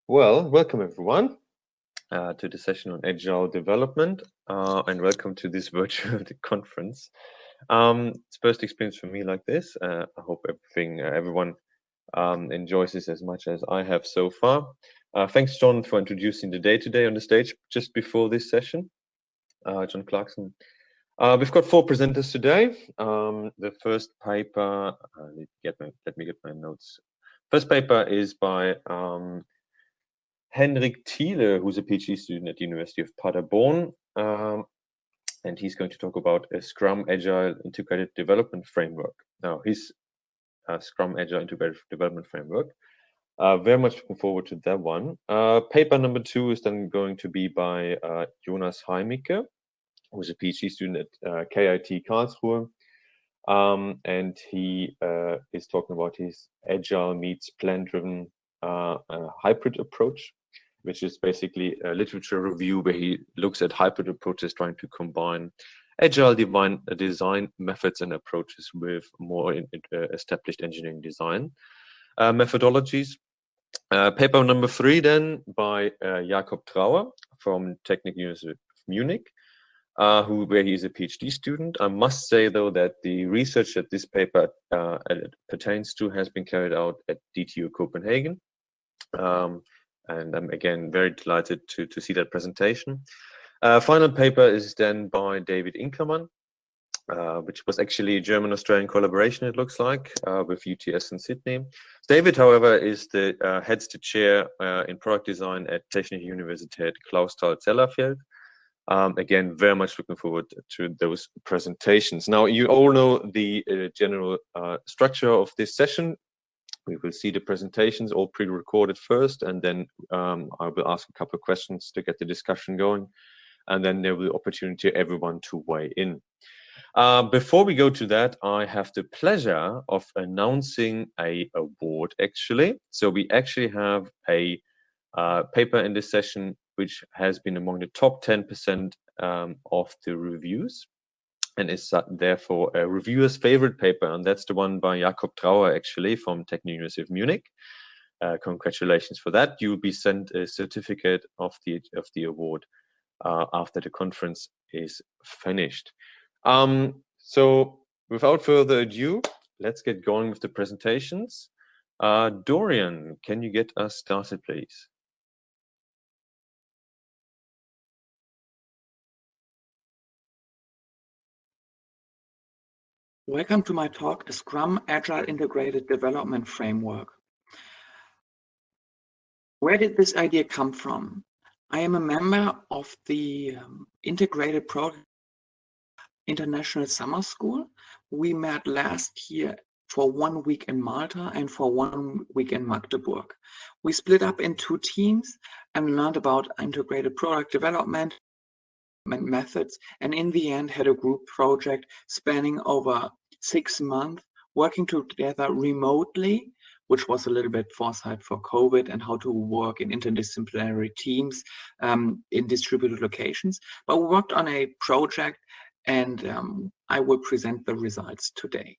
Well, welcome everyone to the session on Agile development and welcome to this virtual conference. It's first experience for me like this. I hope everyone enjoys this as much as I have so far. Thanks, John, for introducing the day today on the stage just before this session. John Clarkson. We've got 4 presenters today. The first paper, let me get my notes. First paper is by Henrik Thiele, who's a PhD student at the University of Paderborn, and he's going to talk about a SCRUM Agile Integrated Development Framework. Now, his SCRUM Agile Integrated Development Framework. Very much looking forward to that one. Paper number 2 is then going to be by Jonas Heimicke, who's a PhD student at KIT Karlsruhe, and he is talking about his Agile meets plan-driven hybrid approach, which is basically a literature review where he looks at hybrid approaches trying to combine Agile design methods and approaches with more established engineering design methodologies. Paper number 3 then by Jakob Trauer from Technical University of Munich, where he is a PhD student. I must say, though, that the research that this paper pertains to has been carried out at DTU Copenhagen. And I'm again very delighted to see that presentation. Final paper is then by David Inkermann, which was actually a German-Australian collaboration, it looks like, with UTS in Sydney. David, however, is heads the chair in product design at Technische Universität Clausthal-Zellerfeld. Again, very much looking forward to those presentations. Now, you all know the general structure of this session. We will see the presentations all pre-recorded first, and then I will ask a couple of questions to get the discussion going, and then there will be opportunity for everyone to weigh in. Before we go to that, I have the pleasure of announcing an award, actually. So we actually have a paper in this session which has been among the top 10% of the reviews, and is therefore a reviewer's favorite paper, and that's the one by Jakob Trauer, actually, from Technical University of Munich. Congratulations for that. You will be sent a certificate of the award after the conference is finished. So without further ado, let's get going with the presentations. Dorian, can you get us started, please? Welcome to my talk, the SCRUM Agile Integrated Development Framework. Where did this idea come from? I am a member of the Integrated Program International Summer School. We met last year for 1 week in Malta and for 1 week in Magdeburg. We split up in 2 teams and learned about integrated product development methods, and in the end had a group project spanning over 6 months, working together remotely, which was a little bit foresight for COVID and how to work in interdisciplinary teams in distributed locations. But we worked on a project, and I will present the results today.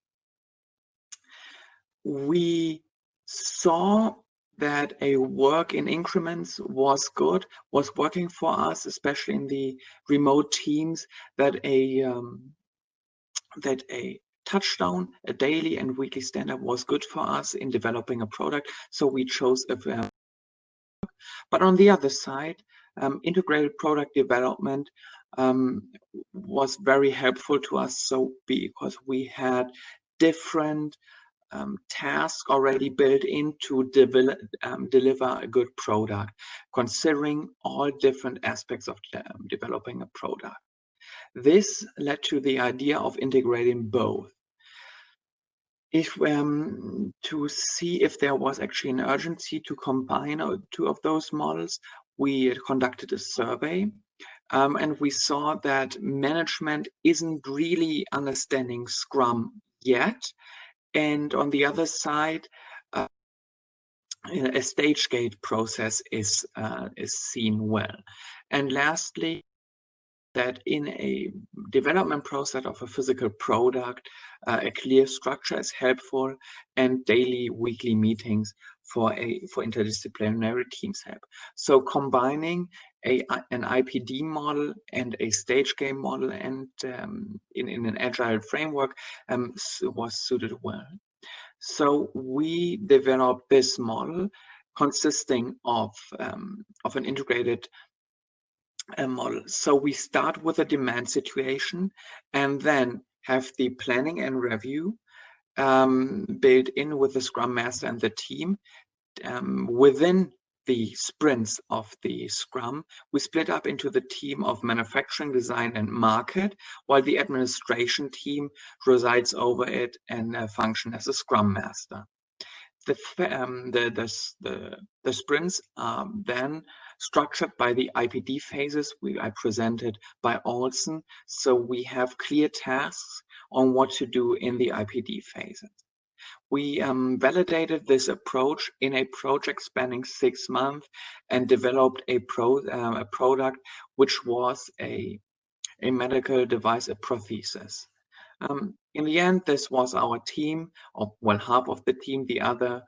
We saw that a work in increments was working for us, especially in the remote teams, that a touchdown, a daily and weekly stand-up was good for us in developing a product. So we chose a but on the other side, integrated product development was very helpful to us. So because we had different tasks already built in to deliver a good product, considering all different aspects of developing a product. This led to the idea of integrating both. If to see if there was actually an urgency to combine 2 of those models, we conducted a survey, and we saw that management isn't really understanding SCRUM yet. And on the other side, a stage gate process is seen well. And lastly, that in a development process of a physical product, a clear structure is helpful, and daily, weekly meetings for interdisciplinary teams help. So combining an IPD model and a stage game model and in an agile framework was suited well. So we developed this model consisting of an integrated model. So we start with a demand situation and then have the planning and review built in with the Scrum Master and the team. Within the sprints of the Scrum, we split up into the team of manufacturing, design, and market, while the administration team resides over it and function as a Scrum Master. The sprints are then structured by the IPD phases I presented by Olsen, so we have clear tasks on what to do in the IPD phases. We validated this approach in a project spanning 6 months and developed a product which was a medical device, a prosthesis. In the end, this was our team, or well, half of the team. The other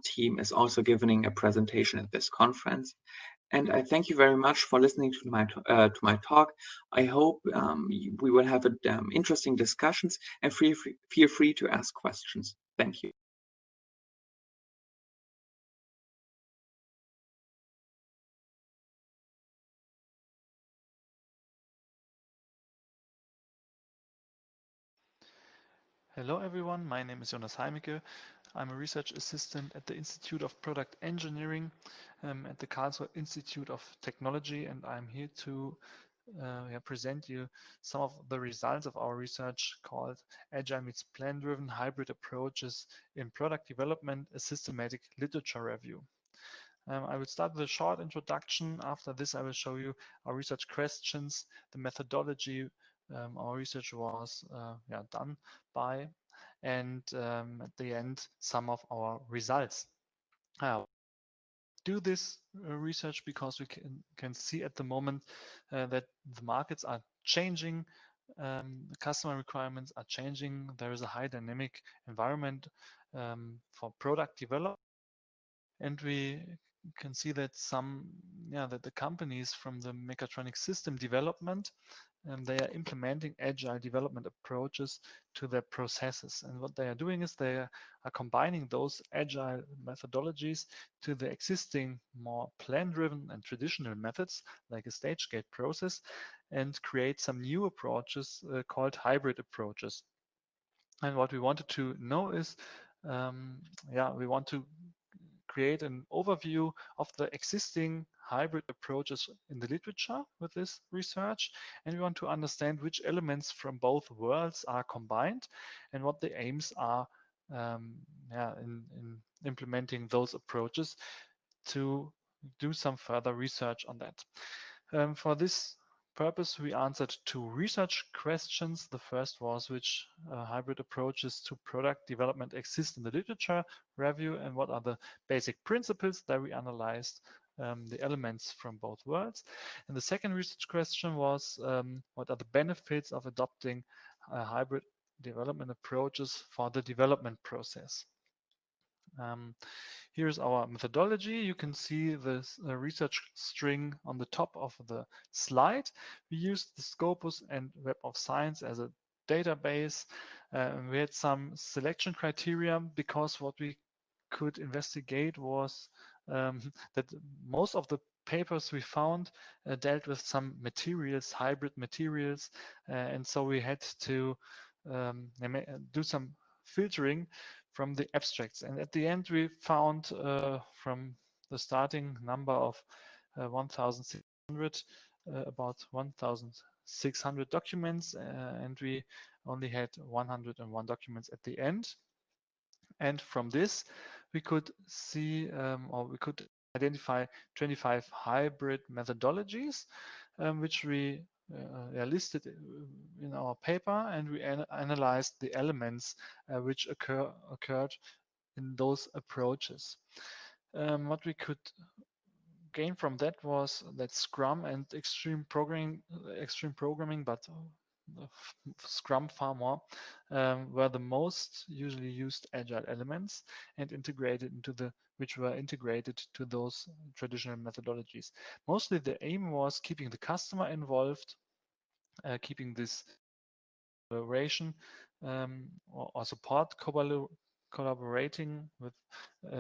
team is also giving a presentation at this conference. And I thank you very much for listening to my talk. I hope we will have interesting discussions, and feel free to ask questions. Thank you. Hello everyone, my name is Jonas Heimicke. I'm a research assistant at the Institute of Product Engineering at the Karlsruhe Institute of Technology, and I'm here to present you some of the results of our research called Agile meets Plan-Driven Hybrid Approaches in Product Development, a Systematic Literature Review. I will start with a short introduction. After this, I will show you our research questions, the methodology our research was done by, and at the end, some of our results. Do this research because we can see at the moment that the markets are changing, the customer requirements are changing. There is a high dynamic environment for product development, and we can see that that the companies from the mechatronic system development, they are implementing agile development approaches to their processes. And what they are doing is they are combining those agile methodologies to the existing more plan-driven and traditional methods like a stage gate process, and create some new approaches called hybrid approaches. And what we wanted to know is, we want to create an overview of the existing hybrid approaches in the literature with this research, and we want to understand which elements from both worlds are combined and what the aims are in implementing those approaches, to do some further research on that. For this purpose, we answered 2 research questions. The first was which hybrid approaches to product development exist in the literature review, and what are the basic principles that we analyzed the elements from both worlds. And the second research question was what are the benefits of adopting hybrid development approaches for the development process. Here's our methodology. You can see this research string on the top of the slide. We used the Scopus and Web of Science as a database. We had some selection criteria because what we could investigate was that most of the papers we found dealt with some materials, hybrid materials, and so we had to do some filtering from the abstracts. And at the end, we found from the starting number of 1,600, about 1,600 documents, and we only had 101 documents at the end. And from this, we could see, or we could identify 25 hybrid methodologies, which we listed in our paper, and we analyzed the elements which occurred in those approaches. What we could gain from that was that Scrum and extreme programming, but Scrum far more, were the most usually used agile elements and integrated into which were integrated to those traditional methodologies. Mostly the aim was keeping the customer involved, keeping this collaboration or support collaborating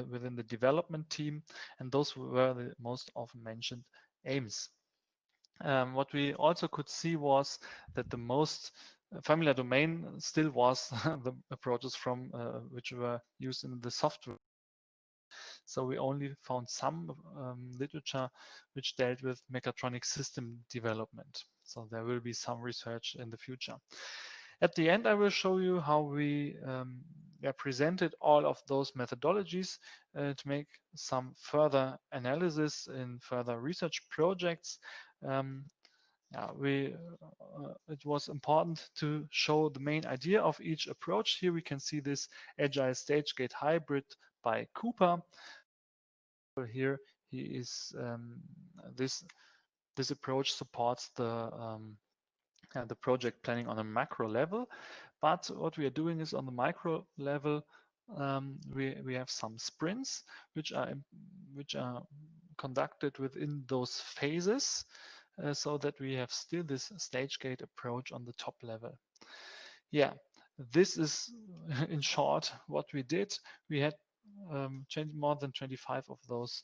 within the development team, and those were the most often mentioned aims. What we also could see was that the most familiar domain still was the approaches from which were used in the software. So we only found some literature which dealt with mechatronic system development. So there will be some research in the future. At the end, I will show you how we presented all of those methodologies to make some further analysis in further research projects. It was important to show the main idea of each approach. Here we can see this Agile stage gate hybrid by Cooper. Here he is this approach supports the project planning on a macro level, but what we are doing is on the micro level we have some sprints which are conducted within those phases, so that we have still this stage gate approach on the top level. Yeah, this is in short what we did. We had more than 25 of those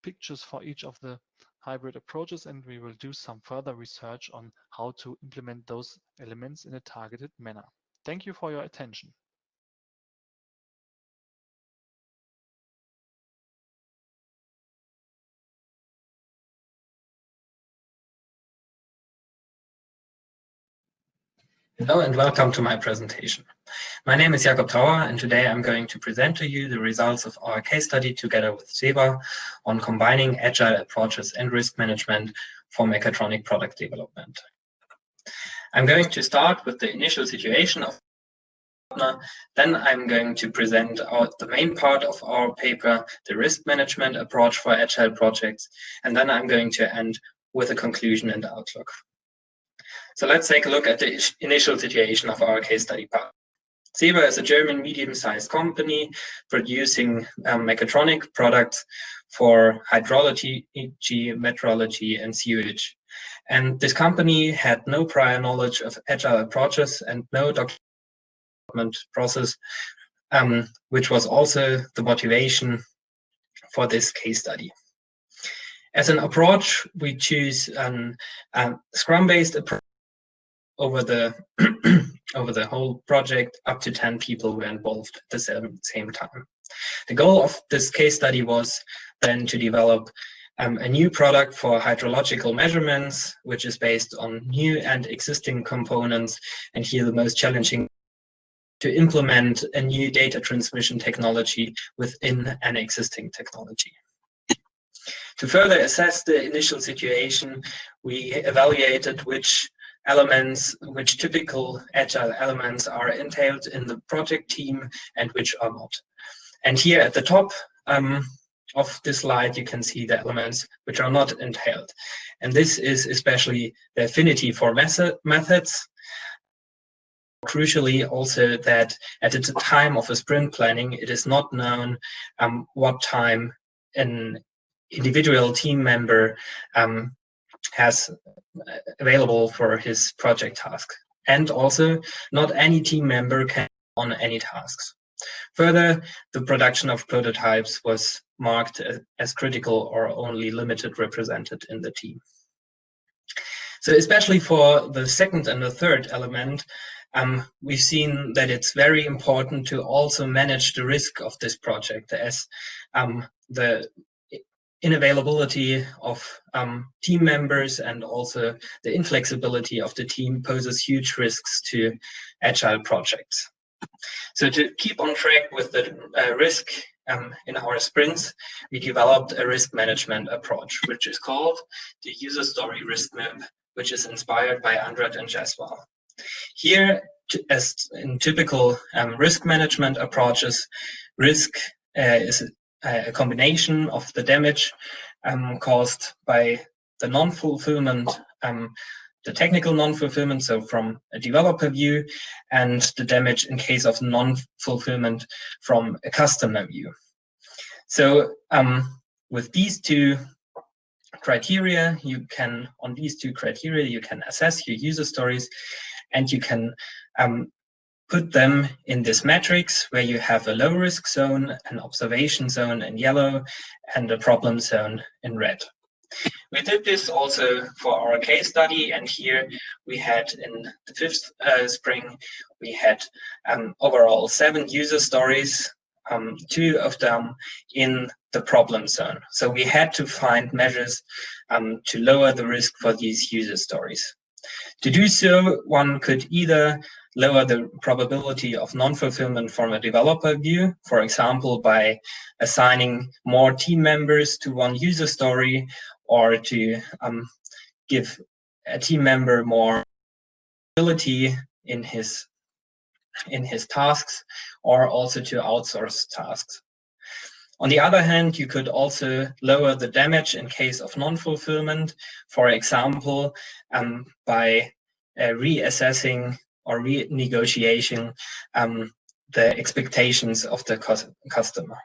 pictures for each of the hybrid approaches, and we will do some further research on how to implement those elements in a targeted manner. Thank you for your attention. Hello and welcome to my presentation. My name is Jakob Trauer, and today I'm going to present to you the results of our case study together with Seba on combining agile approaches and risk management for mechatronic product development. I'm going to start with the initial situation of partner, then I'm going to present the main part of our paper, the risk management approach for agile projects, and then I'm going to end with a conclusion and outlook. So let's take a look at the initial situation of our case study part. Seba is a German medium-sized company producing mechatronic products for hydrology, metrology, and sewage. And this company had no prior knowledge of agile approaches and no document process, which was also the motivation for this case study. As an approach, we choose a Scrum-based approach over the whole project. Up to 10 people were involved at the same time. The goal of this case study was then to develop a new product for hydrological measurements, which is based on new and existing components, and here the most challenging to implement a new data transmission technology within an existing technology. To further assess the initial situation, we evaluated which typical agile elements are entailed in the project team and which are not. And here at the top of this slide, you can see the elements which are not entailed. And this is especially the affinity for methods. Crucially also that at the time of a sprint planning, it is not known what time an individual team member has available for his project task. And also, not any team member can on any tasks. Further, the production of prototypes was marked as critical or only limited represented in the team. So especially for the second and the third element, we've seen that it's very important to also manage the risk of this project, as the inavailability of team members and also the inflexibility of the team poses huge risks to agile projects. So to keep on track with the risk in our sprints, we developed a risk management approach, which is called the user story risk map, which is inspired by Andret and Jaswal. Here, as in typical risk management approaches, risk is a combination of the damage caused by the non-fulfillment the technical non-fulfillment, so from a developer view, and the damage in case of non-fulfillment from a customer view. So with these two criteria, you can assess your user stories, and you can put them in this matrix where you have a low risk zone, an observation zone in yellow, and a problem zone in red. We did this also for our case study, and here we had in the fifth spring, we had overall 7 user stories, 2 of them in the problem zone. So we had to find measures to lower the risk for these user stories. To do so, one could either lower the probability of non-fulfillment from a developer view, for example, by assigning more team members to one user story, or to give a team member more ability in his tasks, or also to outsource tasks. On the other hand, you could also lower the damage in case of non-fulfillment, for example, by reassessing or renegotiating the expectations of the customer.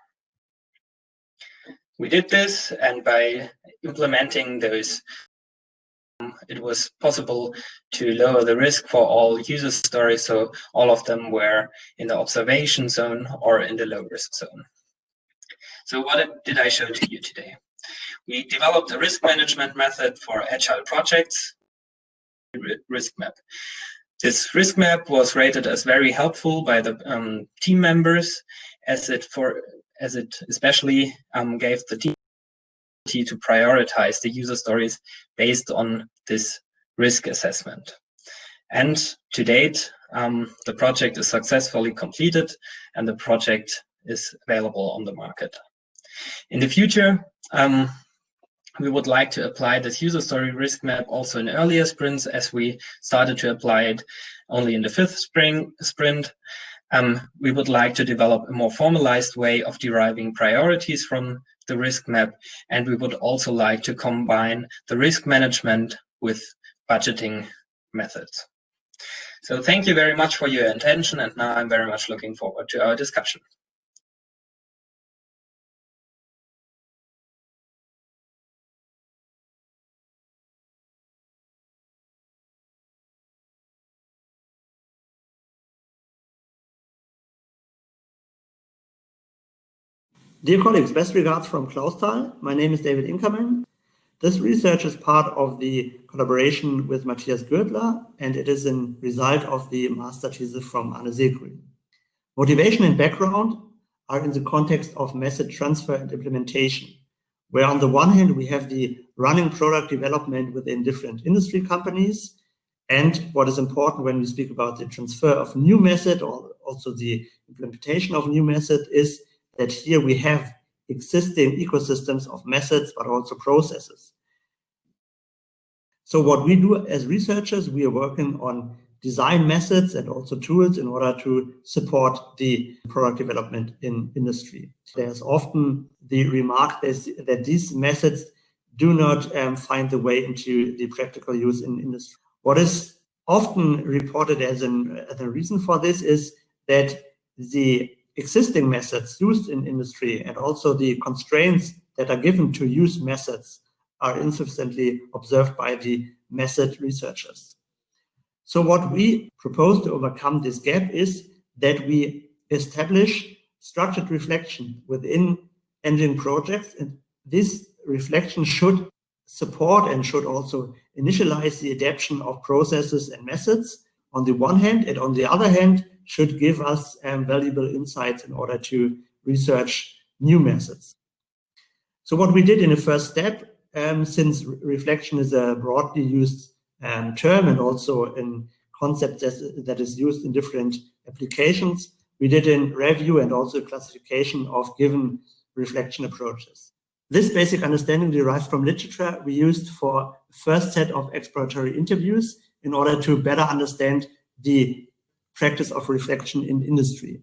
We did this, and by implementing those, it was possible to lower the risk for all user stories, so all of them were in the observation zone or in the low risk zone. So what did I show to you today? We developed a risk management method for agile projects, risk map. This risk map was rated as very helpful by the team members, as it especially gave the team to prioritize the user stories based on this risk assessment. And to date, the project is successfully completed, and the project is available on the market. In the future, we would like to apply this user story risk map also in earlier sprints, as we started to apply it only in the 5th sprint. We would like to develop a more formalized way of deriving priorities from the risk map, and we would also like to combine the risk management with budgeting methods. So thank you very much for your attention, and now I'm very much looking forward to our discussion. Dear colleagues, best regards from Clausthal. My name is David Inkermann. This research is part of the collaboration with Matthias Gürtler, and it is a result of the master thesis from Anne Segrün. Motivation and background are in the context of method transfer and implementation, where on the one hand we have the running product development within different industry companies, and what is important when we speak about the transfer of new method or also the implementation of new method is that here we have existing ecosystems of methods, but also processes. So what we do as researchers, we are working on design methods and also tools in order to support the product development in industry. There's often the remark that these methods do not find the way into the practical use in industry. What is often reported as a reason for this is that the existing methods used in industry and also the constraints that are given to use methods are insufficiently observed by the method researchers. So what we propose to overcome this gap is that we establish structured reflection within engineering projects, and this reflection should support and should also initialize the adaptation of processes and methods on the one hand, and on the other hand should give us valuable insights in order to research new methods. So what we did in the first step, since reflection is a broadly used term and also a concept that is used in different applications, we did a review and also classification of given reflection approaches. This basic understanding derived from literature we used for the first set of exploratory interviews in order to better understand the practice of reflection in industry.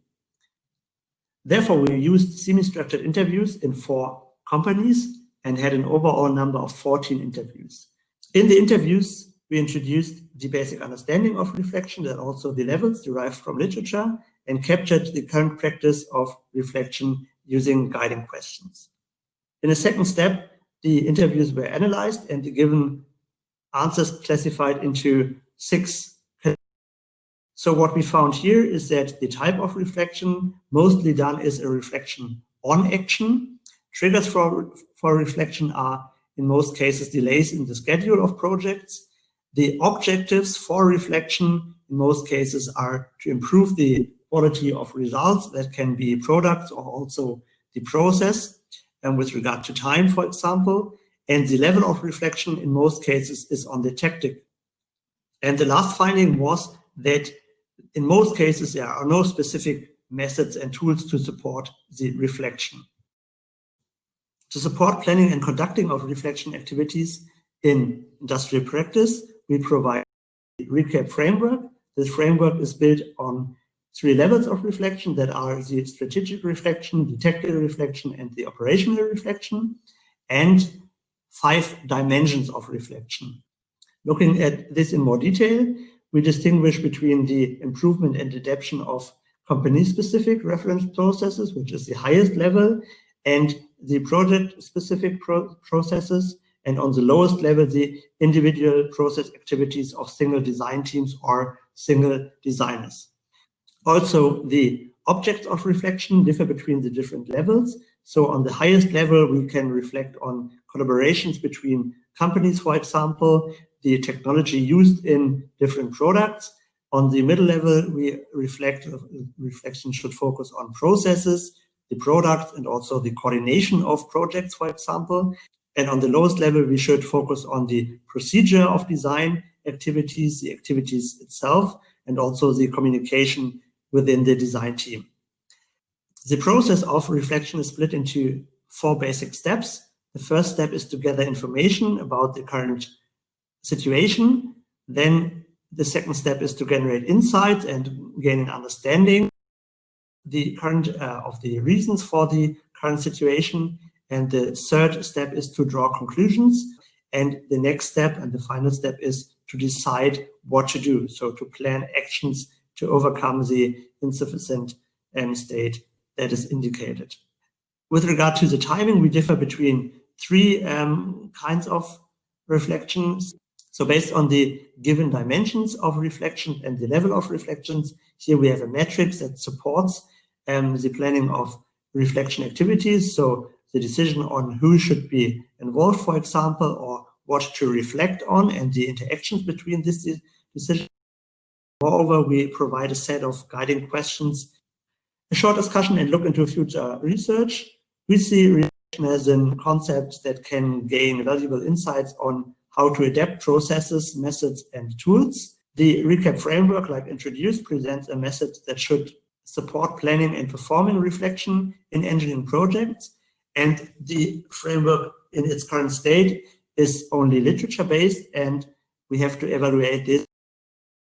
Therefore, we used semi-structured interviews in 4 companies and had an overall number of 14 interviews. In the interviews, we introduced the basic understanding of reflection and also the levels derived from literature, and captured the current practice of reflection using guiding questions. In a second step, the interviews were analyzed and the given answers classified into 6 categories. So what we found here is that the type of reflection mostly done is a reflection on action. Triggers for reflection are in most cases delays in the schedule of projects. The objectives for reflection in most cases are to improve the quality of results. That can be products or also the process, and with regard to time, for example. And the level of reflection in most cases is on the tactic. And the last finding was that in most cases there are no specific methods and tools to support the reflection. To support planning and conducting of reflection activities in industrial practice, we provide a recap framework. This framework is built on 3 levels of reflection that are the strategic reflection, the tactical reflection, and the operational reflection, and 5 dimensions of reflection. Looking at this in more detail, we distinguish between the improvement and adaptation of company-specific reference processes, which is the highest level, and the project-specific processes, and on the lowest level, the individual process activities of single design teams or single designers. Also, the objects of reflection differ between the different levels. So on the highest level, we can reflect on collaborations between companies, for example, the technology used in different products. On the middle level, reflection should focus on processes, the product, and also the coordination of projects, for example. And on the lowest level, we should focus on the procedure of design activities, the activities itself, and also the communication within the design team. The process of reflection is split into 4 basic steps. The first step is to gather information about the current situation. Then the second step is to generate insights and gain an understanding of the reasons for the current situation. And the third step is to draw conclusions. And the next step and the final step is to decide what to do. So to plan actions to overcome the insufficient state that is indicated. With regard to the timing, we differ between 3 kinds of reflections. So based on the given dimensions of reflection and the level of reflections, here we have a matrix that supports the planning of reflection activities. So the decision on who should be involved, for example, or what to reflect on, and the interactions between this decision. Moreover, we provide a set of guiding questions, a short discussion, and look into future research. We see reflection as a concept that can gain valuable insights on how to adapt processes, methods, and tools. The recap framework, like introduced, presents a method that should support planning and performing reflection in engineering projects. And the framework in its current state is only literature-based, and we have to evaluate this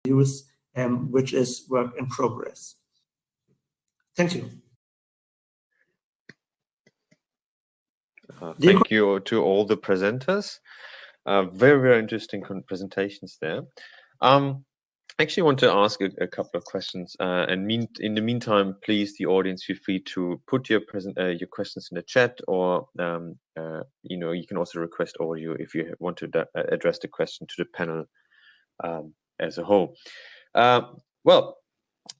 use, which is work in progress. Thank you. Thank you to all the presenters. Very, very interesting presentations there. I actually want to ask a couple of questions, and in the meantime, please, the audience, feel free to put your questions in the chat, or you can also request audio if you want to address the question to the panel as a whole. Well,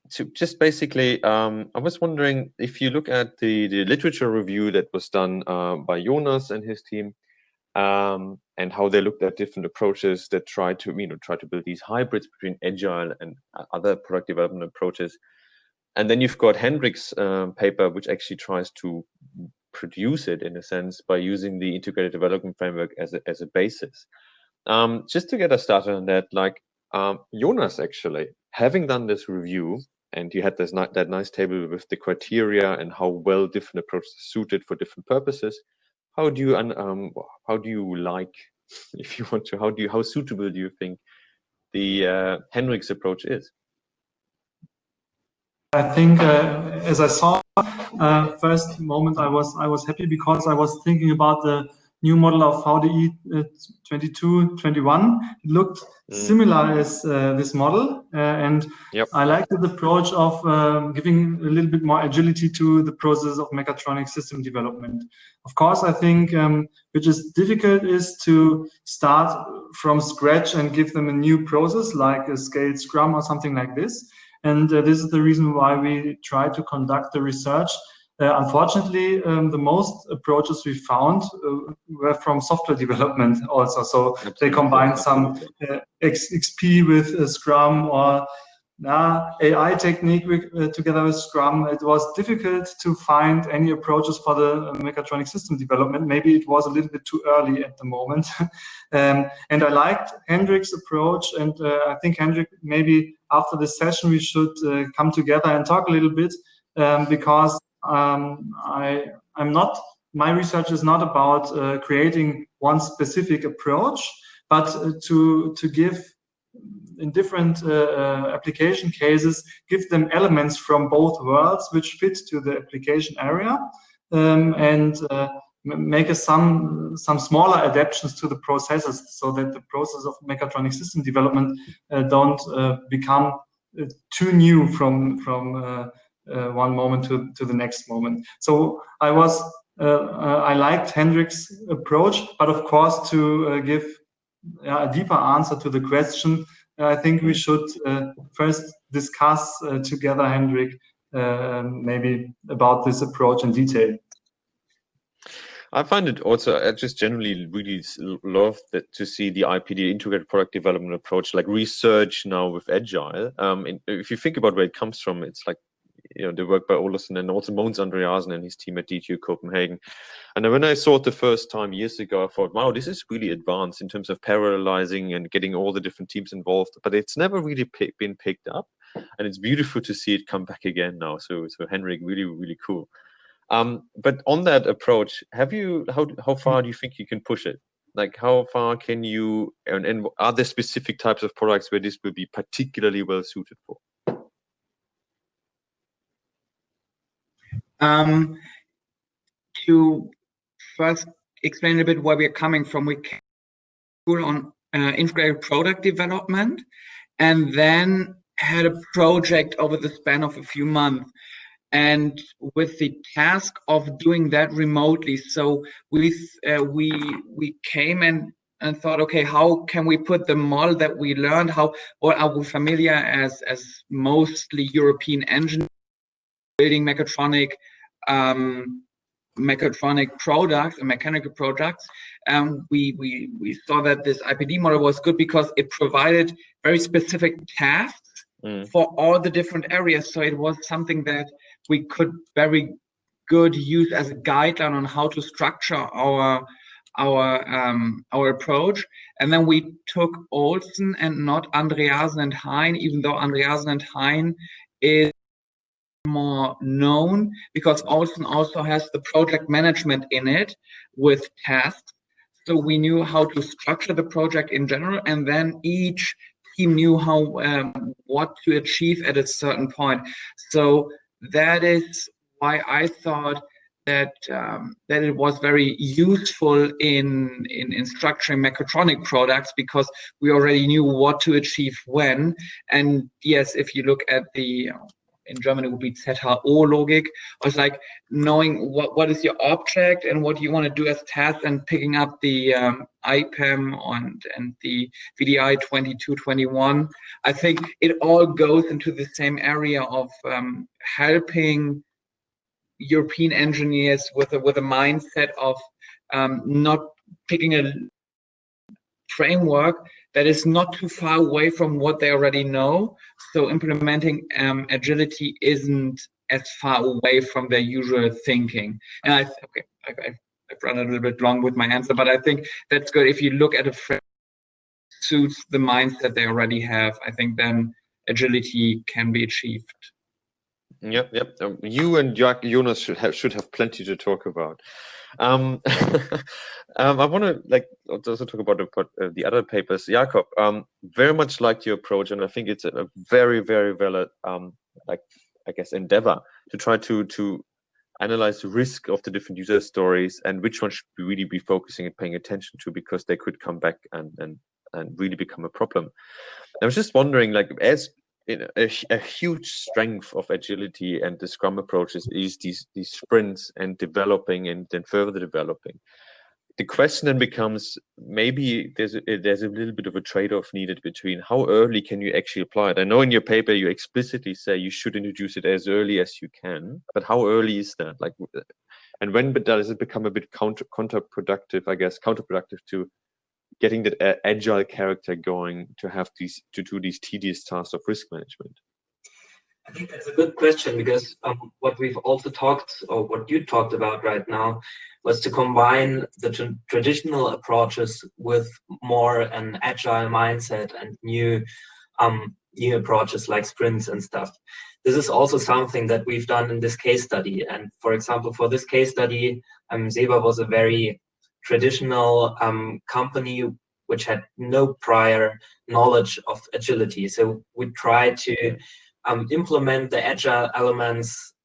so just basically, I was wondering if you look at the literature review that was done by Jonas and his team, and how they looked at different approaches that try to build these hybrids between agile and other product development approaches. And then you've got Henrik's paper, which actually tries to produce it in a sense by using the integrated development framework as a basis. Just to get us started on that, like Jonas, actually having done this review, and you had that nice table with the criteria and how well different approaches are suited for different purposes. How do you like, if you want to, how suitable do you think the Henrik's approach is? I think as I saw first moment, I was happy because I was thinking about the new model of VDI 2221. It looked similar as this model, and I like the approach of giving a little bit more agility to the process of mechatronic system development. Of course, I think which is difficult is to start from scratch and give them a new process like a scaled Scrum or something like this. And this is the reason why we try to conduct the research. Unfortunately, the most approaches we found were from software development also. So they combined some XP with Scrum or AI technique together with Scrum. It was difficult to find any approaches for the mechatronic system development. Maybe it was a little bit too early at the moment. And I liked Henrik's approach. And I think, Henrik, maybe after this session, we should come together and talk a little bit because my research is not about creating one specific approach, but to give in different application cases, give them elements from both worlds which fit to the application area, and make some smaller adaptations to the processes so that the process of mechatronic system development don't become too new from one moment to the next moment. So I liked Henrik's approach, but of course to give a deeper answer to the question, I think we should first discuss together, Henrik, maybe about this approach in detail. I find it also, I just generally really love that to see the IPD, integrated product development approach, like research now with Agile. If you think about where it comes from, it's like, the work by Olesen and also Mogens Andreasen and his team at D2 Copenhagen. And when I saw it the first time years ago, I thought, wow, this is really advanced in terms of parallelizing and getting all the different teams involved, but it's never really been picked up. And it's beautiful to see it come back again now. So Henrik, really, really cool. But on that approach, how far do you think you can push it? Like how far can you, and are there specific types of products where this will be particularly well suited for? To first explain a bit where we're coming from, we came on integrated product development and then had a project over the span of a few months, and with the task of doing that remotely. So we came and thought, okay, how can we put the model that we learned, or are we familiar as mostly European engineers building mechatronic products and mechanical products. We saw that this IPD model was good because it provided very specific tasks for all the different areas. So it was something that we could very good use as a guideline on how to structure our approach. And then we took Olsen and not Andreasen and Hein, even though Andreasen and Hein is more known because Olsen also has the project management in it with tasks. So we knew how to structure the project in general, and then each team knew how what to achieve at a certain point. So that is why I thought that it was very useful in structuring mechatronic products, because we already knew what to achieve when. And yes, if you look at the in German it would be ZHO-Logik. It's like knowing what is your object and what you want to do as tasks, and picking up the IPEM and the VDI 2221. I think it all goes into the same area of helping European engineers with a mindset of not picking a framework that is not too far away from what they already know. So implementing agility isn't as far away from their usual thinking. And I've run a little bit long with my answer, but I think that's good. If you look at a framework that suits the mindset they already have, I think then agility can be achieved. Yep. You and Jonas should have plenty to talk about. I want to also talk about the other papers. Jakob, very much liked your approach, and I think it's a very, very valid, endeavor to try to analyze the risk of the different user stories and which one should we really be focusing and paying attention to, because they could come back and really become a problem. I was just wondering, like, as a huge strength of agility and the Scrum approaches is these sprints and developing and then further developing. The question then becomes, maybe there's a little bit of a trade-off needed between how early can you actually apply it. I know in your paper you explicitly say you should introduce it as early as you can, but how early is that? Like, and when does it become a bit counterproductive? I guess counterproductive to getting that agile character going to do these tedious tasks of risk management. I think that's a good question, because what we've also talked, or what you talked about right now, was to combine the traditional approaches with more an agile mindset and new approaches like sprints and stuff. This is also something that we've done in this case study. And for example, for this case study, SEBA was a very traditional company which had no prior knowledge of agility. So we tried to implement the agile elements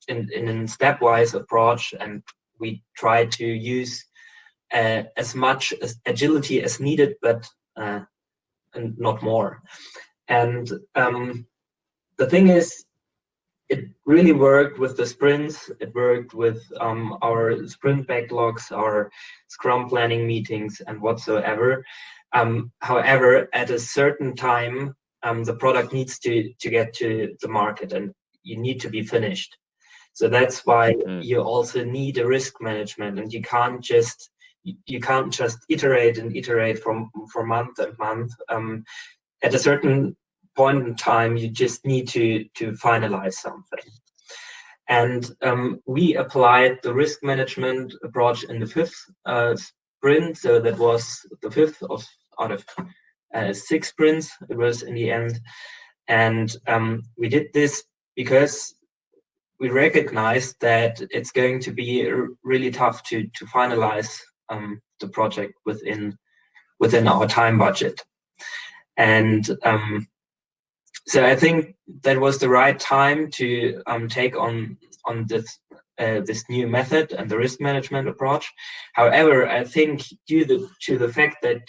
in a stepwise approach, and we try to use as much as agility as needed, but and not more. And the thing is, it really worked with the sprints. It worked with our sprint backlogs, our Scrum planning meetings, and whatsoever. However, at a certain time, the product needs to get to the market, and you need to be finished. So that's why you also need a risk management, and you can't just iterate and iterate for month and month. At a certain point in time, you just need to finalize something. And we applied the risk management approach in the fifth sprint. So that was the fifth out of 6 sprints. It was in the end. And we did this because we recognized that it's going to be really tough to finalize the project within our time budget. And so I think that was the right time to take on this new method and the risk management approach. However, I think due to the fact that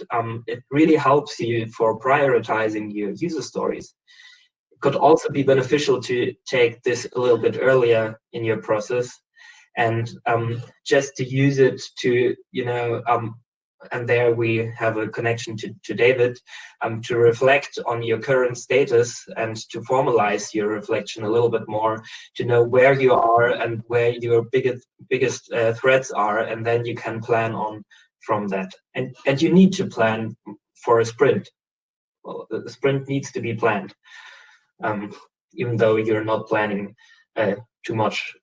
it really helps you for prioritizing your user stories, it could also be beneficial to take this a little bit earlier in your process, and just to use it to, and there we have a connection to David, to reflect on your current status and to formalize your reflection a little bit more, to know where you are and where your biggest threats are, and then you can plan on from that. And you need to plan for a sprint. Well, the sprint needs to be planned, even though you're not planning too much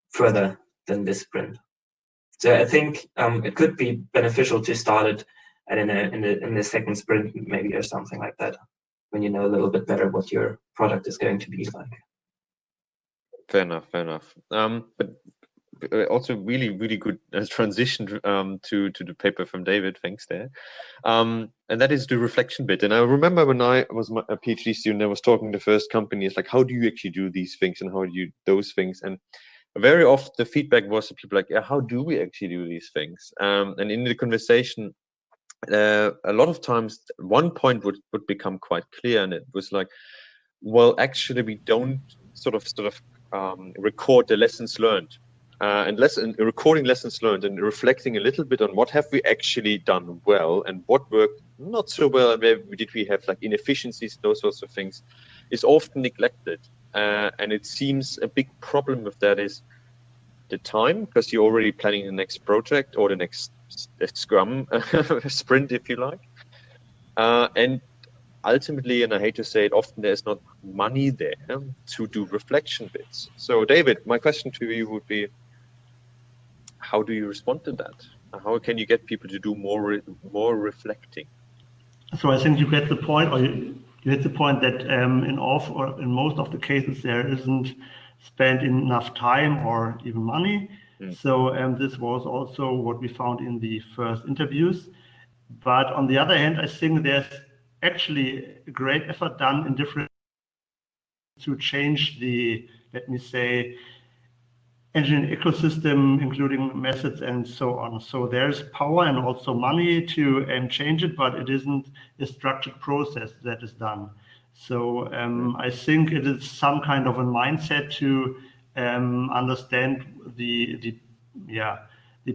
further than this sprint. So I think it could be beneficial to start it in the second sprint, maybe, or something like that, when you know a little bit better what your product is going to be like. Fair enough. But also really, really good transition to the paper from David. Thanks there. And that is the reflection bit. And I remember when I was a PhD student, I was talking to the first companies, like, how do you actually do these things and how do you those things? And very often the feedback was that people like, yeah, how do we actually do these things? And in the conversation, a lot of times one point would become quite clear, and it was like, well, actually we don't sort of record the lessons learned, and recording lessons learned and reflecting a little bit on what have we actually done well and what worked not so well, and where did we have like inefficiencies, those sorts of things, is often neglected. And it seems a big problem with that is the time, because you're already planning the next project or the next Scrum sprint, if you like. And ultimately, and I hate to say it, often there's not money there to do reflection bits. So David, my question to you would be, how do you respond to that? How can you get people to do more reflecting? So I think you get the point, or you get the point that in most of the cases there isn't spent enough time or even money. So this was also what we found in the first interviews. But on the other hand, I think there's actually a great effort done in different to change the, let me say, engineering ecosystem, including methods and so on. So there's power and also money to change it, but it isn't a structured process that is done. So I think it is some kind of a mindset to understand the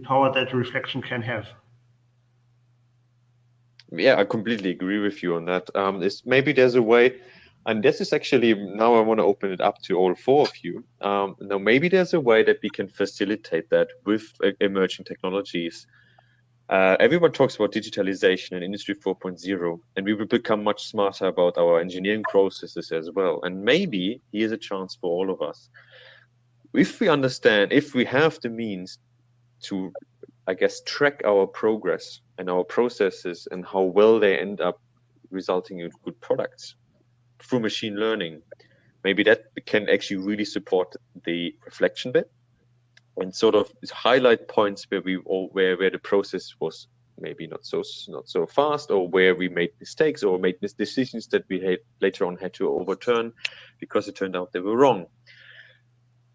power that reflection can have. Yeah, I completely agree with you on that. Maybe there's a way, and this is actually, now I want to open it up to all four of you. Now, maybe there's a way that we can facilitate that with emerging technologies. Everyone talks about digitalization and Industry 4.0, and we will become much smarter about our engineering processes as well. And maybe here's a chance for all of us. If we understand, if we have the means to, I guess, track our progress and our processes and how well they end up resulting in good products through machine learning, maybe that can actually really support the reflection bit and sort of highlight points where where the process was maybe not so fast, or where we made mistakes or made decisions that we later on had to overturn because it turned out they were wrong.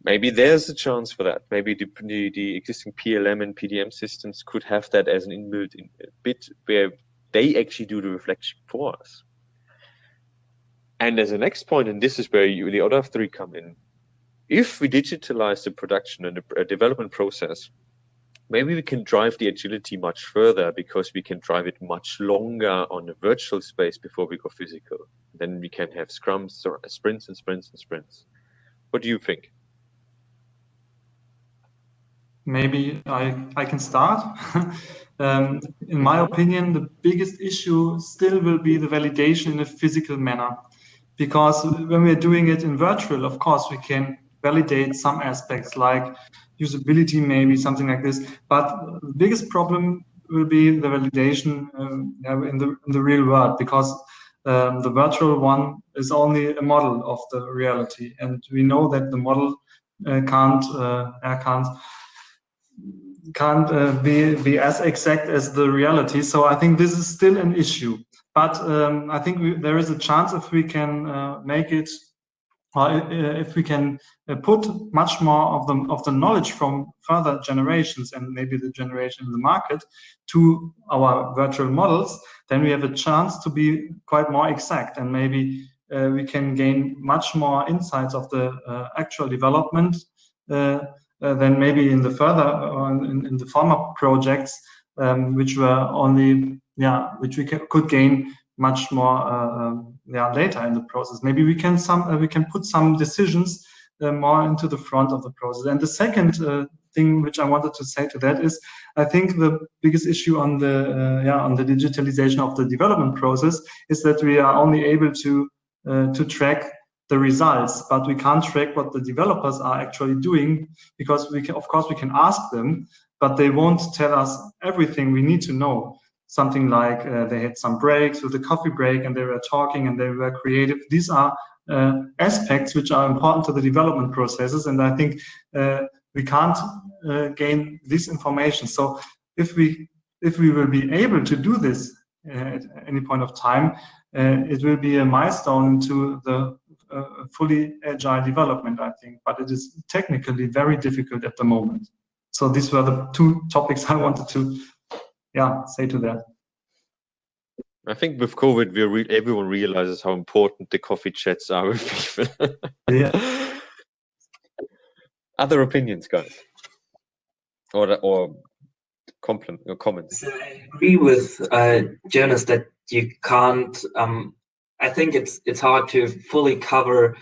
Maybe there's a chance for that. Maybe the existing PLM and PDM systems could have that as an inbuilt bit where they actually do the reflection for us. And as a next point, and this is where the other three come in, if we digitalize the production and the development process, maybe we can drive the agility much further because we can drive it much longer on a virtual space before we go physical. Then we can have scrums, sprints and sprints and sprints. What do you think? Maybe I can start. In my opinion, the biggest issue still will be the validation in a physical manner. Because when we're doing it in virtual, of course, we can validate some aspects like usability, maybe something like this. But the biggest problem will be the validation in the real world, because the virtual one is only a model of the reality. And we know that the model can't be as exact as the reality. So I think this is still an issue. But I think there is a chance if we can make it, or if we can put much more of the knowledge from further generations and maybe the generation in the market to our virtual models, then we have a chance to be quite more exact, and maybe we can gain much more insights of the actual development than maybe in the in the former projects, which were only which we could gain much more later in the process. Maybe we can put some decisions more into the front of the process. And the second thing which I wanted to say to that is, I think the biggest issue on the digitalization of the development process is that we are only able to track the results, but we can't track what the developers are actually doing, because of course we can ask them, but they won't tell us everything we need to know. Something like they had some breaks with the coffee break and they were talking and they were creative. These are aspects which are important to the development processes, and I think we can't gain this information. So if we will be able to do this at any point of time, it will be a milestone to the fully agile development, I think, but it is technically very difficult at the moment. So these were the two topics I wanted to say to that. I think with COVID, everyone realizes how important the coffee chats are with people. Yeah. Other opinions, guys, or comments. So I agree with Jonas that you can't. I think it's hard to fully cover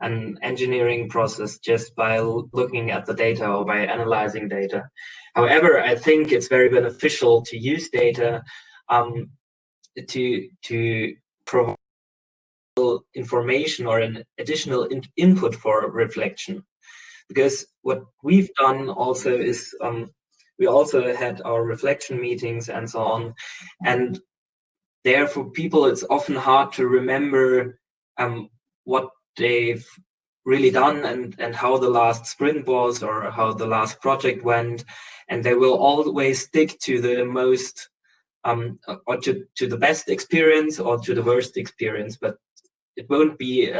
an engineering process just by looking at the data or by analyzing data. However, I think it's very beneficial to use data to provide information or an additional input for reflection. Because what we've done also is we also had our reflection meetings and so on, and there for people it's often hard to remember what they've really done and how the last sprint was or how the last project went, and they will always stick to the most or to the best experience or to the worst experience, but it won't be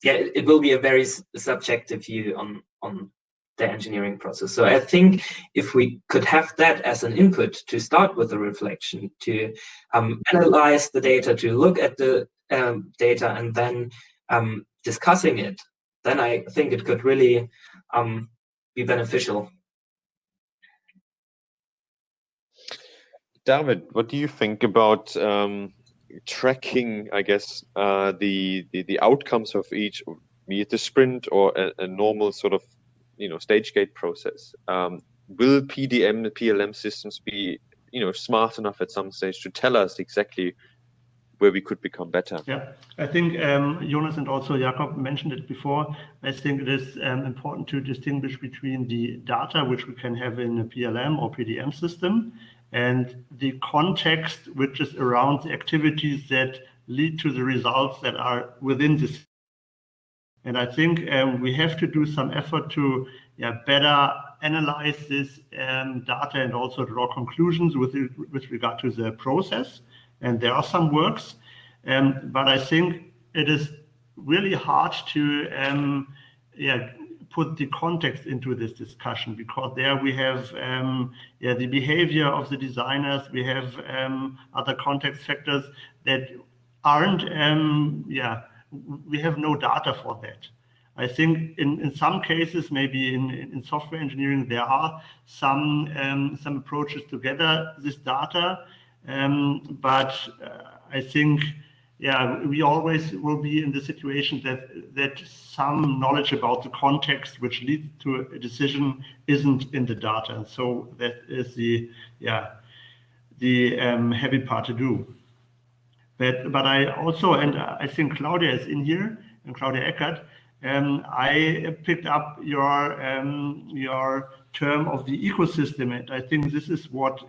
yeah, it will be a very subjective view on the engineering process. So I think if we could have that as an input to start with the reflection, to analyze the data, to look at the data, and then discussing it, then I think it could really be beneficial. David, what do you think about tracking, I guess, the outcomes of each, be it a sprint or a normal sort of, stage gate process? Will PDM, the PLM systems be, smart enough at some stage to tell us exactly where we could become better? Yeah, I think Jonas and also Jakob mentioned it before. I think it is important to distinguish between the data which we can have in a PLM or PDM system and the context which is around the activities that lead to the results that are within this. And I think we have to do some effort to better analyze this data and also draw conclusions with regard to the process. And there are some works, but I think it is really hard to put the context into this discussion, because there we have the behavior of the designers, we have other context factors that aren't, we have no data for that. I think in some cases, maybe in software engineering, there are some approaches to gather this data, but I think we always will be in the situation that some knowledge about the context which leads to a decision isn't in the data. And so that is the heavy part to do. But I also, and I think Claudia is in here, and Claudia Eckert, I picked up your term of the ecosystem, and I think this is what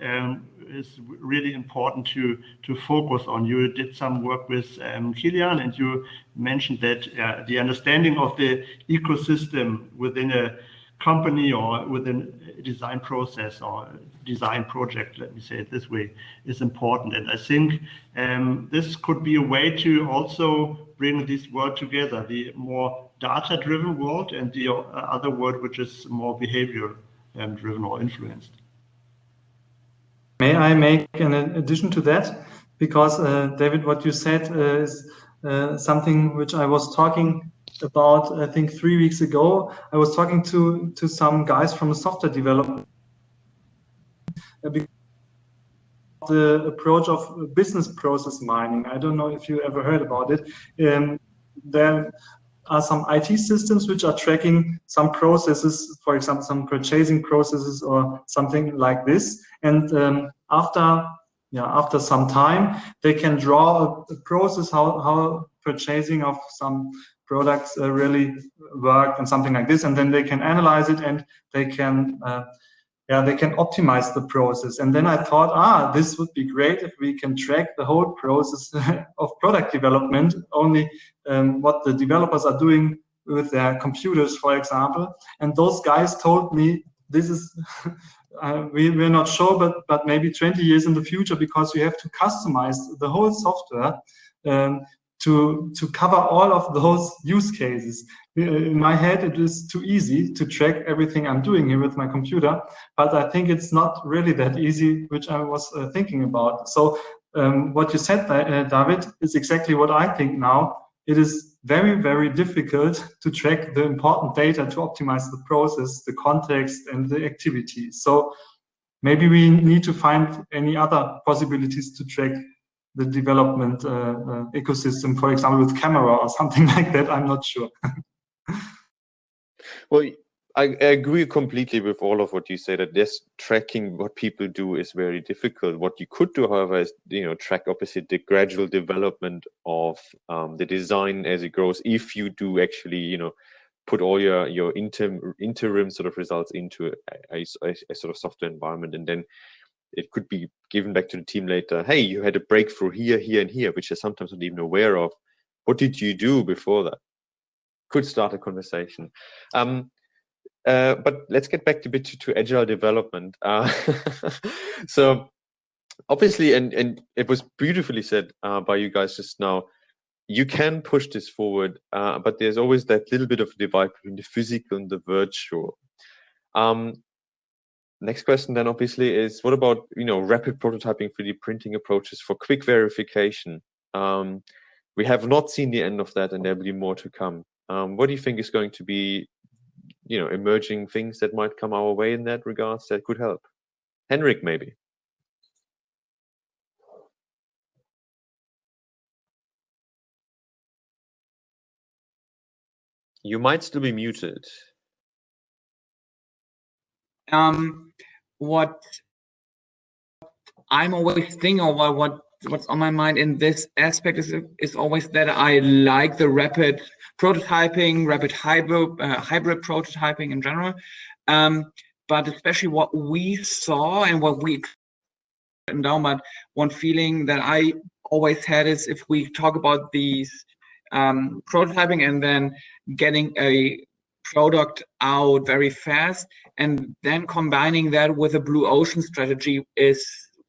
is really important to focus on. You did some work with Kilian, and you mentioned that the understanding of the ecosystem within a company or within a design process or design project, let me say it this way, is important. And I think this could be a way to also bring this world together, the more data-driven world and the other world which is more behavior-driven or influenced. May I make an addition to that? Because David, what you said is something which I was talking about, I think 3 weeks ago. I was talking to some guys from software development. The approach of business process mining. I don't know if you ever heard about it. There are some IT systems which are tracking some processes, for example, some purchasing processes or something like this. And after some time, they can draw a process how purchasing of some products really work and something like this. And then they can analyze it and they can optimize the process. And then I thought, this would be great if we can track the whole process of product development, only what the developers are doing with their computers, for example. And those guys told me this is, we're not sure, but maybe 20 years in the future, because we have to customize the whole software to cover all of those use cases. In my head, it is too easy to track everything I'm doing here with my computer, but I think it's not really that easy, which I was thinking about. So what you said, David, is exactly what I think now. It is very, very difficult to track the important data to optimize the process, the context, and the activity. So maybe we need to find any other possibilities to track the development ecosystem, for example, with camera or something like that. I'm not sure. Well, I agree completely with all of what you said, that this tracking what people do is very difficult. What you could do, however, is track opposite the gradual development of the design as it grows. If you do actually put all your interim sort of results into a sort of software environment, and then it could be given back to the team later. Hey, you had a breakthrough here, here, and here, which you're sometimes not even aware of. What did you do before that? Could start a conversation. But let's get back a bit to agile development. So obviously, and it was beautifully said by you guys just now, you can push this forward, but there's always that little bit of a divide between the physical and the virtual. Next question then obviously is, what about, rapid prototyping 3D printing approaches for quick verification? We have not seen the end of that, and there will be more to come. What do you think is going to be, emerging things that might come our way in that regards that could help? Henrik, maybe. You might still be muted. What I'm always thinking, or what's on my mind in this aspect is always that I like the rapid prototyping, rapid hybrid prototyping in general. But especially what we saw and what we written down, but one feeling that I always had is, if we talk about these prototyping and then getting a product out very fast, and then combining that with a blue ocean strategy, is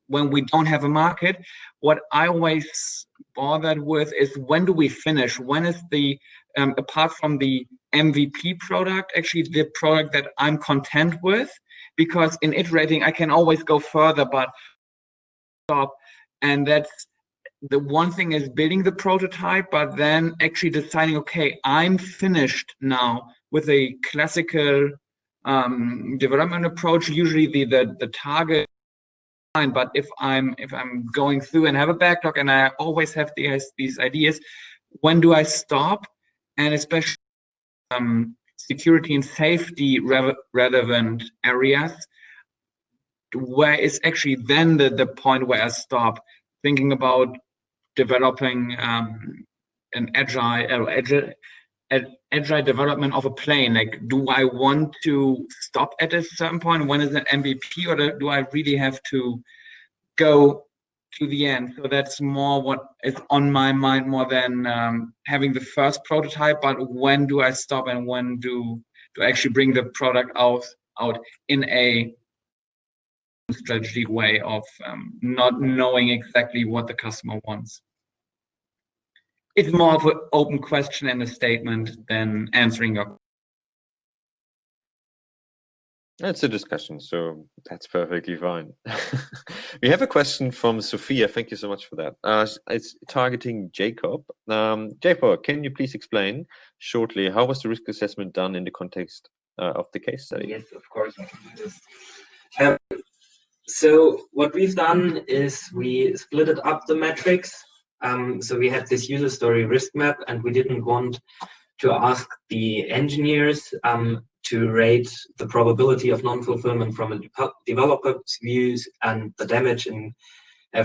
when we don't have a market. What I always bothered with is, when do we finish? When is the, apart from the MVP product, actually the product that I'm content with? Because in iterating, I can always go further, but stop. And that's the one thing, is building the prototype, but then actually deciding, okay, I'm finished now with a classical development approach. Usually the target, but if I'm going through and have a backlog and I always have these ideas, when do I stop? And especially security and safety relevant areas, where is actually then the point where I stop thinking about developing an agile development of a plane. Like, do I want to stop at a certain point? When is an MVP, or do I really have to go to the end? So that's more what is on my mind, more than having the first prototype, but when do I stop, and when do I actually bring the product out in a strategic way of not knowing exactly what the customer wants. It's more of an open question and a statement than answering your. It's a discussion, so that's perfectly fine. We have a question from Sophia. Thank you so much for that. It's targeting Jakob. Jakob, can you please explain shortly, how was the risk assessment done in the context of the case study? Yes, of course I can do this. So what we've done is we split it up the metrics. So we had this user story risk map, and we didn't want to ask the engineers to rate the probability of non-fulfillment from a developer's views and the damage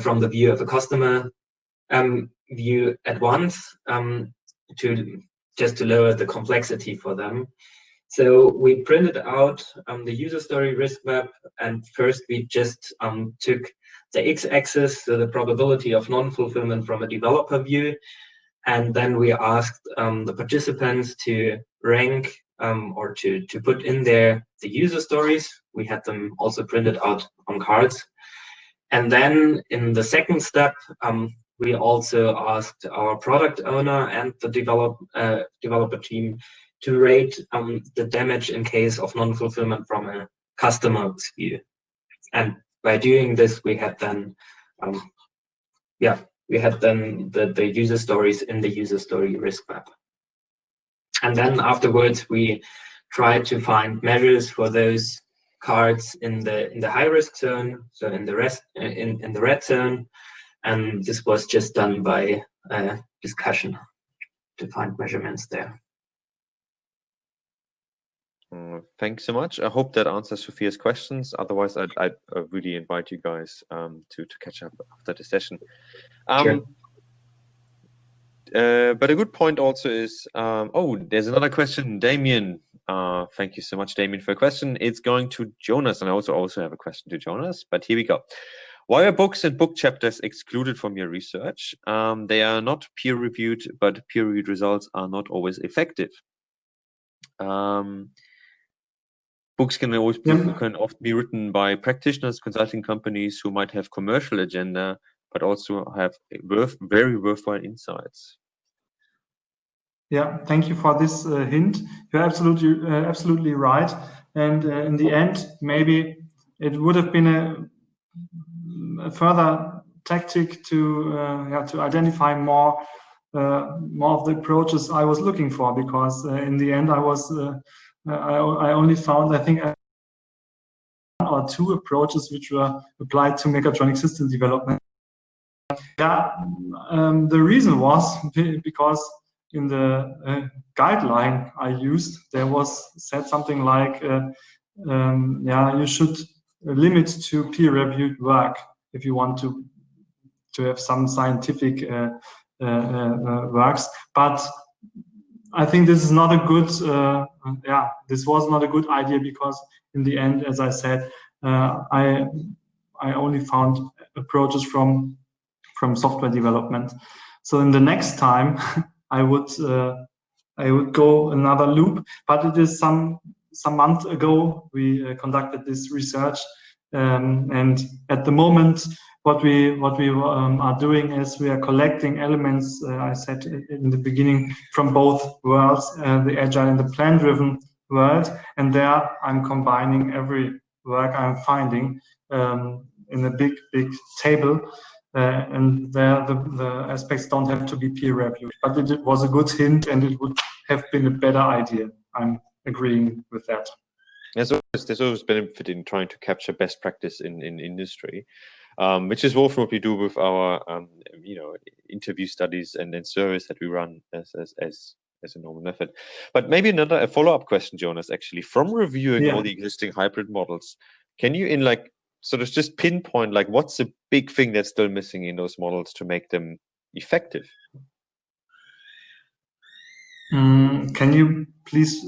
from the view of a customer view at once, to lower the complexity for them. So we printed out the user story risk map, and first we just took the x-axis, so the probability of non-fulfillment from a developer view, and then we asked the participants to rank or to put in there the user stories. We had them also printed out on cards. And then in the second step, we also asked our product owner and the developer team to rate the damage in case of non-fulfillment from a customer's view. And by doing this, we had then, the user stories in the user story risk map. And then afterwards, we tried to find measures for those cards in the high risk zone, so in the red zone, and this was just done by discussion to find measurements there. Thanks so much. I hope that answers Sophia's questions. Otherwise, I'd really invite you guys to catch up after the session. Sure. But a good point also is, there's another question, Damien. Thank you so much, Damien, for a question. It's going to Jonas, and I also have a question to Jonas, but here we go. Why are books and book chapters excluded from your research? They are not peer-reviewed, but peer-reviewed results are not always effective. Books can often be written by practitioners, consulting companies who might have commercial agenda, but also have very worthwhile insights. Yeah, thank you for this hint. You're absolutely right. And in the end, maybe it would have been a further tactic to identify more of the approaches I was looking for, because in the end I only found, I think, one or two approaches which were applied to mechatronic system development. Yeah, the reason was because in the guideline I used, there was said something like, you should limit to peer-reviewed work if you want to have some scientific works. But I think this is not a good, this was not a good idea, because in the end, as I said, I only found approaches from software development. So in the next time, I would go another loop. But it is some months ago we conducted this research, and at the moment, what we are doing is we are collecting elements, I said in the beginning, from both worlds, the agile and the plan-driven world, and there I'm combining every work I'm finding in a big table, and there the aspects don't have to be peer-reviewed. But it was a good hint, and it would have been a better idea. I'm agreeing with that. There's always benefit in trying to capture best practice in industry. Which is often what we do with our, interview studies and surveys that we run as a normal method. But maybe a follow-up question, Jonas, actually, from reviewing all the existing hybrid models, can you sort of just pinpoint, what's the big thing that's still missing in those models to make them effective? Can you please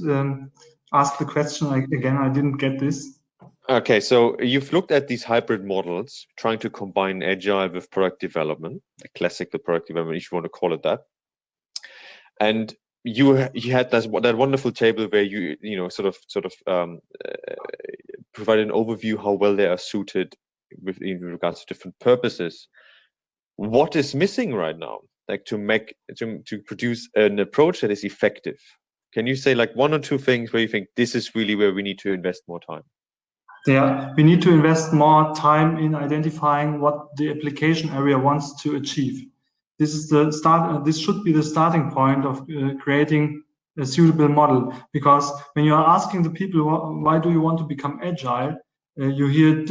ask the question again? I didn't get this. Okay, so you've looked at these hybrid models, trying to combine agile with product development, the classical product development, if you want to call it that. And you had that wonderful table where you provide an overview how well they are suited in regards to different purposes. What is missing right now, to produce an approach that is effective? Can you say one or two things where you think this is really where we need to invest more time? Yeah, we need to invest more time in identifying what the application area wants to achieve. This is the start. This should be the starting point of creating a suitable model. Because when you are asking the people why do you want to become agile, you hear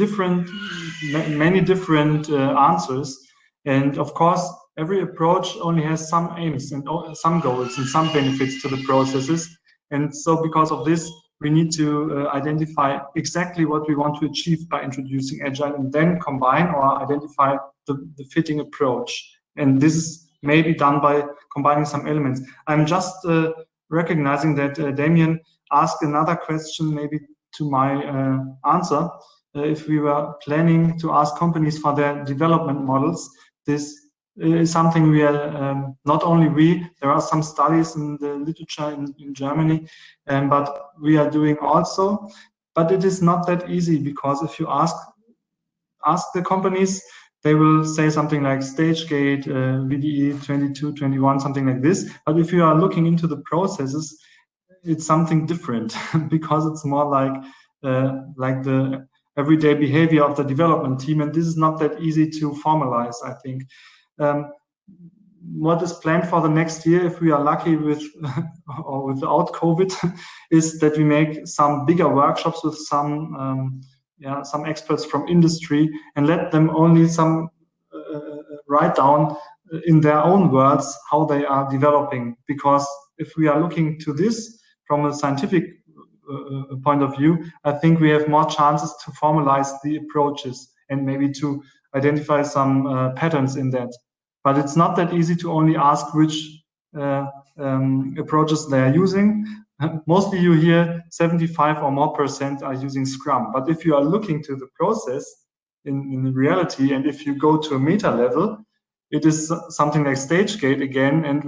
many different answers. And of course, every approach only has some aims and some goals and some benefits to the processes. And so, because of this, we need to identify exactly what we want to achieve by introducing agile, and then combine or identify the fitting approach. And this is maybe done by combining some elements. I'm just recognizing that Damien asked another question, maybe to my answer. If we were planning to ask companies for their development models, this is something we are, not only there are some studies in the literature in Germany, but we are doing also. But it is not that easy, because if you ask the companies, they will say something like stage gate, VDE 22, 21, something like this. But if you are looking into the processes, it's something different, because it's more like the everyday behavior of the development team, and this is not that easy to formalize, I think. What is planned for the next year, if we are lucky with or without COVID, is that we make some bigger workshops with some experts from industry, and let them only write down in their own words how they are developing. Because if we are looking to this from a scientific point of view, I think we have more chances to formalize the approaches and maybe to identify some patterns in that. But it's not that easy to only ask which approaches they are using. Mostly you hear 75% or more are using SCRUM. But if you are looking to the process in reality, and if you go to a meta level, it is something like stage gate again, and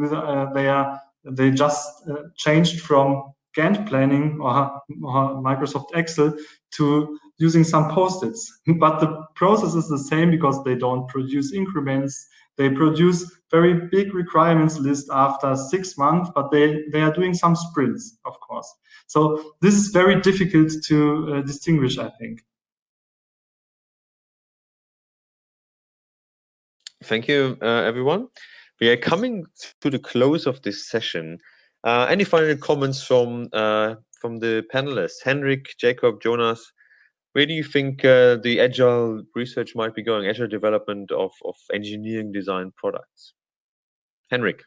they just changed from Gantt planning or Microsoft Excel to using some post-its. But the process is the same, because they don't produce increments, They produce very big requirements list after 6 months, but they are doing some sprints, of course. So this is very difficult to distinguish, I think. Thank you, everyone. We are coming to the close of this session. Any final comments from the panelists? Henrik, Jakob, Jonas, where do you think the agile research might be going, agile development of engineering design products? Henrik.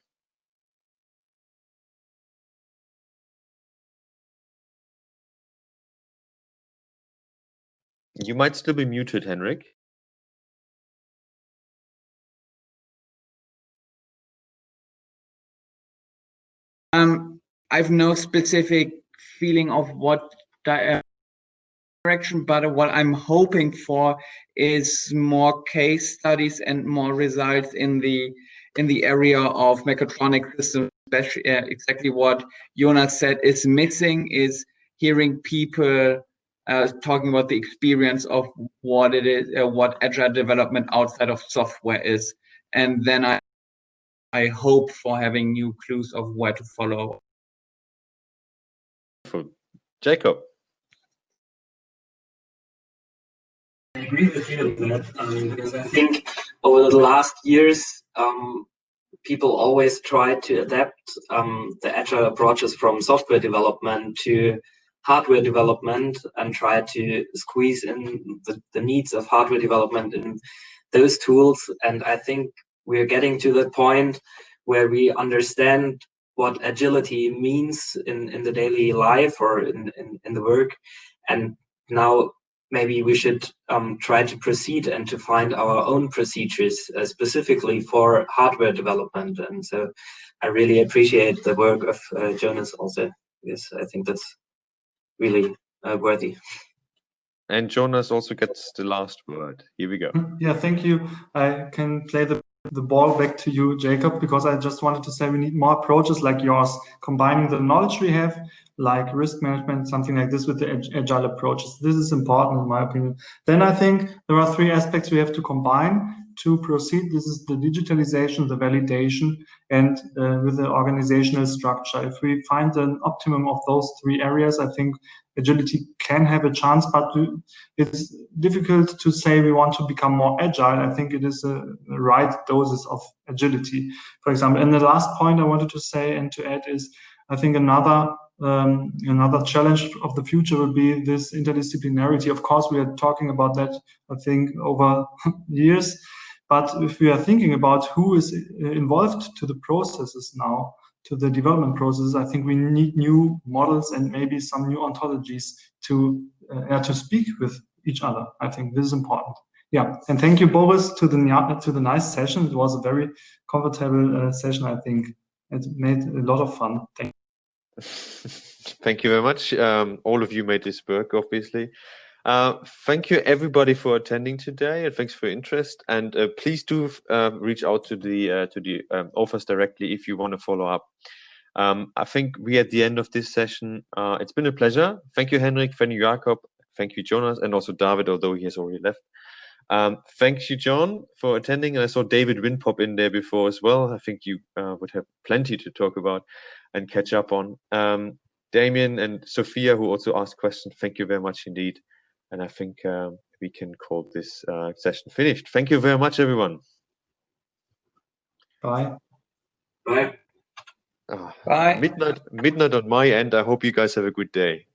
You might still be muted, Henrik. I've no specific feeling of what direction, but what I'm hoping for is more case studies and more results in the area of mechatronic systems. Especially, exactly what Jonas said is missing is hearing people talking about the experience of what it is, what agile development outside of software is, and then I hope for having new clues of where to follow. Jakob. I agree with you on that, because I think over the last years, people always try to adapt the agile approaches from software development to hardware development and try to squeeze in the needs of hardware development in those tools. And I think we're getting to that point where we understand what agility means in the daily life or in the work. And now maybe we should try to proceed and to find our own procedures specifically for hardware development. And so I really appreciate the work of Jonas also, because I think that's really worthy. And Jonas also gets the last word. Here we go. Yeah, thank you. I can play the ball back to you, Jakob, because I just wanted to say we need more approaches like yours, combining the knowledge we have, like risk management, something like this, with the agile approaches. This is important in my opinion. Then I think there are 3 aspects we have to combine to proceed. This is the digitalization, the validation, and with the organizational structure. If we find an optimum of those 3 areas, I think agility can have a chance, but it's difficult to say we want to become more agile. I think it is the right doses of agility, for example. And the last point I wanted to say and to add is, I think another challenge of the future will be this interdisciplinarity. Of course, we are talking about that, I think, over years. But if we are thinking about who is involved to the processes now, to the development process, I think we need new models and maybe some new ontologies to speak with each other. I think this is important. Yeah, and thank you, Boris, to the nice session. It was a very comfortable session. I think it made a lot of fun. Thank you. Thank you very much. All of you made this work, obviously. Thank you everybody for attending today, and thanks for your interest. And please do reach out to the authors directly if you want to follow up. I think we are at the end of this session. It's been a pleasure. Thank you, Henrik. Thank you, Jakob. Thank you, Jonas, and also David, although he has already left. Thank you, John, for attending. And I saw David Wynn pop in there before as well. I think you would have plenty to talk about and catch up on. Damien and Sophia, who also asked questions, thank you very much indeed. And I think we can call this session finished. Thank you very much, everyone. Bye. Bye. Bye. Midnight on my end. I hope you guys have a good day.